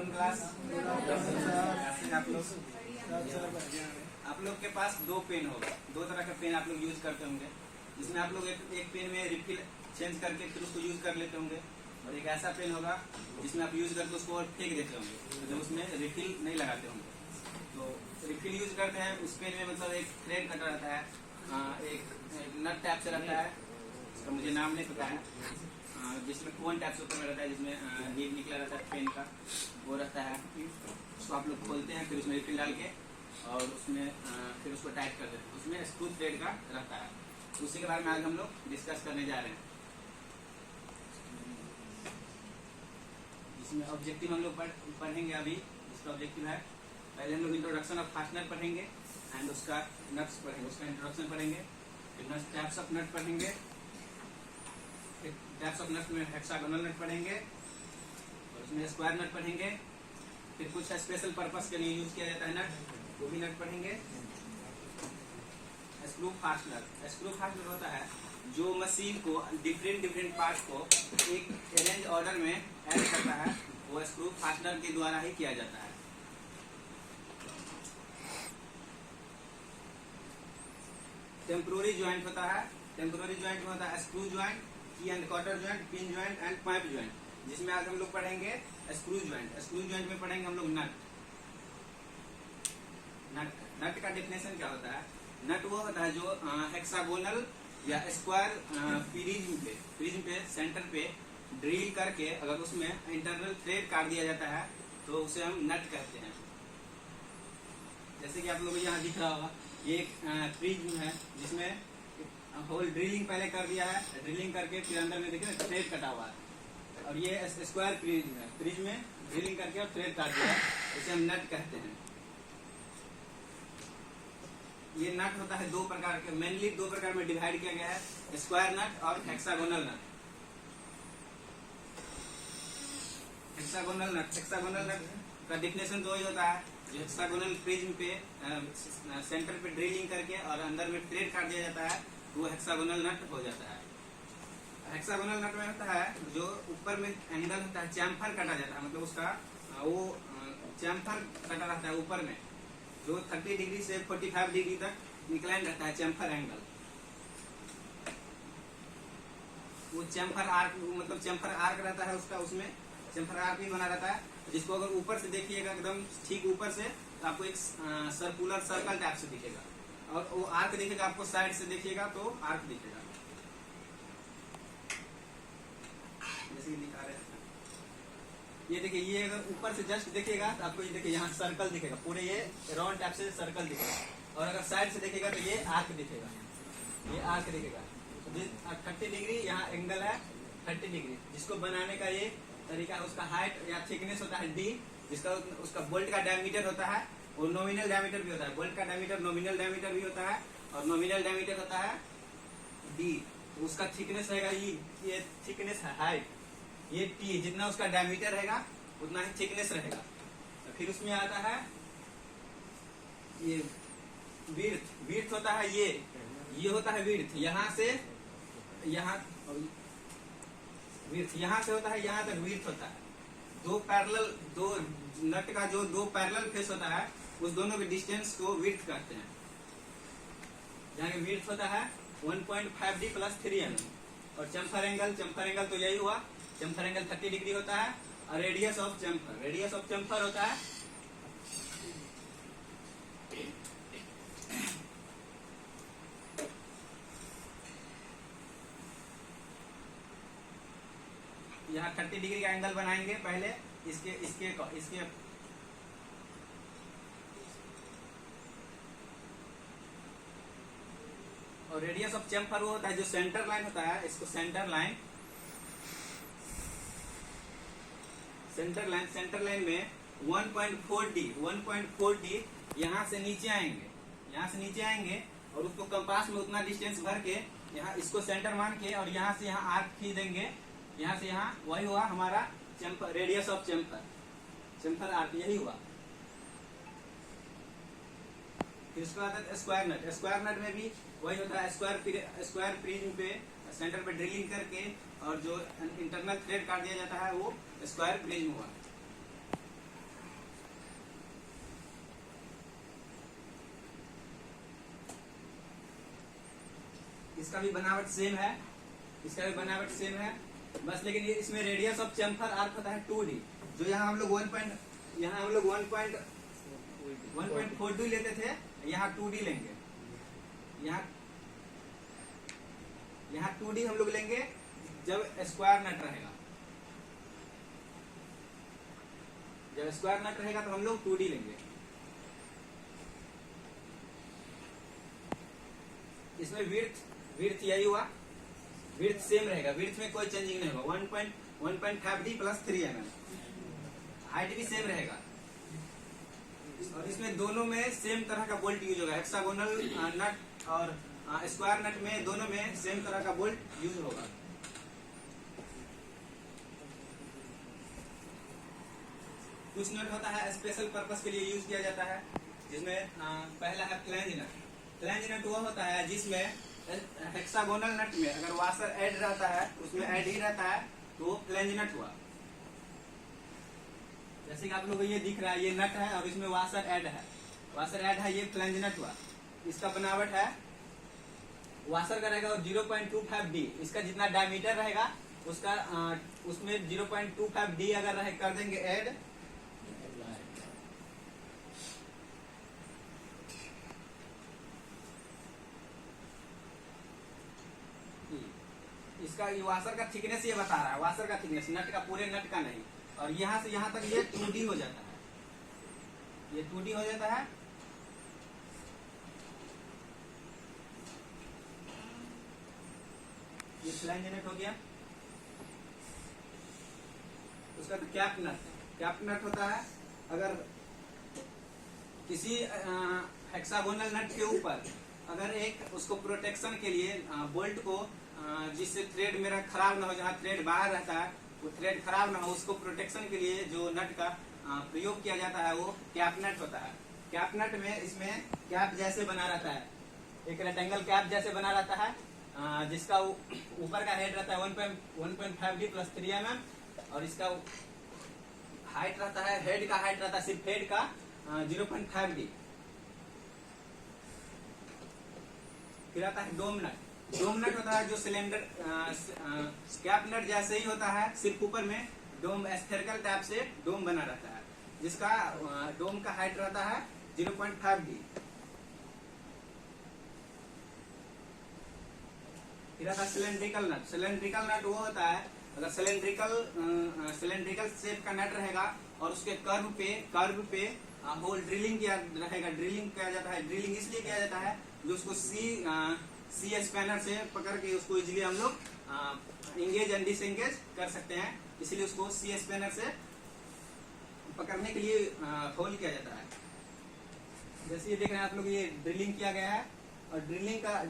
Afternoon class. आप लोग के पास दो पेन होगा, दो तरह का पेन आप लोग यूज करते होंगे, जिसमें आप लोग एक पेन में रिफिल चेंज करके फिर उसको यूज कर लेते होंगे, और एक ऐसा पेन होगा जिसमें आप यूज करके उसको और फेंक देते होंगे, मतलब उसमें रिफिल नहीं लगाते होंगे। तो रिफिल यूज करते हैं उस पेन में, मतलब एक थ्रेड कटा रहता है, एक नट टाइप से रहता है, इसका मुझे नाम नहीं पता है, जिसमें कोन टाइप से ऊपर में रहता है, जिसमें नीब निकला रहता है पेन का, वो रहता है। उसको आप लोग खोलते हैं, फिर उसमें रिफिल डाल के और उसमें फिर उसको टाइट कर देते हैं, उसमें स्क्रू थ्रेड का रहता है। उसी के बारे में आज हम लोग डिस्कस करने जा रहे हैं, जिसमें ऑब्जेक्टिव हम लोग पढ़ेंगे अभी। इसका ऑब्जेक्टिव है, पहले हम लोग इंट्रोडक्शन ऑफ फास्टनर पढ़ेंगे एंड उसका नट्स पढ़ेंगे, उसका इंट्रोडक्शन पढ़ेंगे, फिर टाइप्स ऑफ नट पढ़ेंगे, टाइप्स ऑफ नट में हेक्सागोनल नट पढ़ेंगे और उसमें स्क्वायर नट पढ़ेंगे, फिर कुछ स्पेशल पर्पस के लिए यूज किया जाता है नट, वो भी नट पढ़ेंगे। स्क्रू फास्टनर, स्क्रू फास्टनर होता है जो मशीन को डिफरेंट पार्ट को एक अरेंज ऑर्डर में ऐड करता है, वो स्क्रू फास्टनर के द्वारा ही किया जाता है। टेम्पोररी ज्वाइंट होता है, टेम्पोररी ज्वाइंट में होता है स्क्रू ज्वाइंट, की and quarter joint, pin joint and pipe joint, जिसमें आज हम लोग पढ़ेंगे स्क्रू ज्वाइंट। स्क्रू ज्वाइंट में पढ़ेंगे हम लोग नट। नट का डेफिनेशन क्या होता है? नट वो होता है जो हेक्सागोनल या स्क्वायर प्रिज्म पे सेंटर पे ड्रिल करके अगर उसमें इंटरनल थ्रेड काट दिया जाता है तो उसे हम नट कहते हैं। जैसे कि आप लोगों को यहाँ दिख रहा होगा, ये एक प्रिज्म है जिसमें होल ड्रिलिंग पहले कर दिया है, ड्रिलिंग करके फिर अंदर में देखिए थ्रेड कटा हुआ है, और ये स्क्वायर प्रिज्म है, प्रिज्म में ड्रिलिंग करके और थ्रेड काट दिया है, इसे हम नट कहते हैं। ये नट होता है दो प्रकार के, मेनली दो प्रकार में डिवाइड किया गया है, स्क्वायर नट और हेक्सागोनल नट। हेक्सागोनल नट का डेफिनेशन तो वही होता है, जो हेक्सागोनल प्रिज्म पे सेंटर पे ड्रिलिंग करके और अंदर में थ्रेड काट दिया जाता है, वो हेक्सागोनल नट हो जाता है। हेक्सागोनल नट में होता है जो ऊपर में एंगल होता है, चैम्फर काटा जाता है, मतलब उसका वो चैम्फर कटा रहता है ऊपर में, जो 30 डिग्री से 45 डिग्री तक इंक्लाइन रहता है चैम्फर एंगल। वो चैम्फर आर्क, मतलब चैम्फर आर्क रहता है उसका, उसमें चैम्फर आर्क भी बना रहता है, जिसको अगर ऊपर से देखिएगा एकदम ठीक ऊपर से तो आपको एक सर्कुलर सर्कल टाइप से दिखेगा, और वो आर्क दिखेगा आपको साइड से देखिएगा तो आर्क दिखेगा, जैसे दिखा रहे हैं। ये देखिए, ये अगर ऊपर से जस्ट देखिएगा तो आपको ये देखिए यहाँ सर्कल दिखेगा, पूरे ये राउंड टाइप से सर्कल दिखेगा, और अगर साइड से देखिएगा तो ये आर्क दिखेगा, ये आर्क दिखेगा। तो 30 डिग्री यहाँ एंगल है, 30 डिग्री, जिसको बनाने का ये तरीका, उसका हाइट या थिकनेस होता है डी, जिसका उसका बोल्ट का डायमीटर होता है, वो नॉमिनल डायमीटर भी होता है, बोल्ट का डायमीटर नॉमिनल डायमीटर भी होता है, और नॉमिनल डायमीटर होता है डी, तो उसका थिकनेस रहेगा ये थिकनेस है हाइट, ये टी, जितना उसका डायमीटर रहेगा उतना ही थिकनेस रहेगा। तो फिर उसमें आता है ये विड्थ होता है, ये होता है विड्थ, यहाँ से यहाँ विड्थ, यहाँ से होता है यहाँ तक विड्थ होता है। दो नट का जो दो पैरेलल फेस होता है, उस दोनों के डिस्टेंस को विड्थ कहते हैं। यहाँ विड्थ होता है 1.5D + 3 mm, और चैम्फर एंगल तो यही हुआ, चैम्फर एंगल 30 डिग्री होता है, और रेडियस ऑफ चैम्फर होता है यहाँ 30 डिग्री का एंगल बनाएंगे पहले इसके और रेडियस ऑफ चैम्फर वो होता है जो सेंटर लाइन होता है, इसको सेंटर लाइन में 1.4D यहाँ से नीचे आएंगे, और उसको कंपास में उतना डिस्टेंस भर के यहाँ इसको सेंटर मान के, और यहाँ से यहाँ आर्क खींच देंगे, यहाँ से यहाँ, वही हुआ हमारा chamfer, radius of chamfer arc, यही हुआ। फिर उसके बाद स्क्वायर नट में भी वही होता है, स्क्वायर प्रिज्म पे सेंटर पे ड्रिलिंग करके और जो इंटरनल थ्रेड काट दिया जाता है वो स्क्वायर प्रिज्म हुआ। इसका भी बनावट सेम है, इसका भी बनावट सेम है, बस लेकिन ये इसमें रेडियस ऑफ चैम्फर आर्क होता है 2D, जो यहाँ हम लोग 1.42 लेते थे, यहाँ 2D लेंगे। यहाँ 2D हम लोग लेंगे जब स्क्वायर नट रहेगा। जब स्क्वायर नट रहेगा तो हम लोग 2D लेंगे। इसमें विड्थ यही हुआ, विड्थ सेम रहेगा, विड्थ में कोई चेंजिंग नहीं होगा, 1.5D प्लस 3 mm। हाइट भी सेम रहेगा और इसमें दोनों में सेम तरह का बोल्ट यूज होगा। हेक्सागोनल नट और स्क्वायर नट में दोनों में सेम तरह का बोल्ट यूज होगा। कुछ नट होता है स्पेशल पर्पस के लिए यूज किया जाता है, जिसमें पहला है फ्लैंज नट। फ्लैंज नट वो होता है जिसमें हेक्सागोनल नट में अगर वाशर ऐड रहता है, उसमें ऐड ही रहता है तो वो फ्लैंज नट हुआ। जैसे कि आप लोगों को ये दिख रहा है, ये नट है और इसमें वाशर ऐड है, ये फ्लैंज नट हुआ। इसका बनावट है, वाशर का रहेगा 0.25D, इसका जितना डायमीटर रहेगा उसका उसमें 0.25D अगर रहे कर देंगे ऐड, इसका वाशर का थिकनेस ये बता रहा है, वाशर का थिकनेस, नट का, पूरे नट का नहीं। और यहाँ से यहाँ तक ये 2D हो जाता है, ये 2D हो जाता है। ये फ्लैंज नट हो गया। उसका तो कैप नट होता है। अगर किसी हेक्सागोनल नट के ऊपर अगर एक उसको प्रोटेक्शन के लिए बोल्ट को जिससे थ्रेड मेरा खराब ना हो, जहाँ थ्रेड बाहर रहता है वो थ्रेड खराब ना हो, उसको प्रोटेक्शन के लिए जो नट का प्रयोग किया जाता है वो कैप नट होता है। कैप नट में इसमें कैप जैसे बना रहता है, एक रेक्टेंगल कैप जैसे बना रहता है, जिसका ऊपर का हेड रहता है 1.5D प्लस 3 mm और इसका हाइट रहता है, हेड का हाइट रहता है, सिर्फ हेड का 0.5D। फिर आता है डोम नट। डोम नट होता है जो सिलेंडर कैप नट जैसे ही होता है, सिर्फ ऊपर में डोम स्फेरिकल टाइप से डोम बना रहता है, जिसका डोम का हाइट रहता है 0.5D। फिर आता है सिलेंड्रिकल नट। सिलेंड्रिकल नट वो होता है अगर सिलेंड्रिकल शेप का नट रहेगा और उसके कर्व पे होल ड्रिलिंग किया रहेगा। ड्रिलिंग किया जाता है, ड्रिलिंग इसलिए किया जाता है जो उसको सी स्पैनर से पकड़ के उसको इजीली हम लोग इंगेज एंड डिसएंगेज कर सकते हैं, इसलिए उसको सी स्पैनर से पकड़ने के लिए होल किया जाता है। जैसे ये देख रहे हैं आप लोग, ये ड्रिलिंग किया गया है और ड्रिलिंग का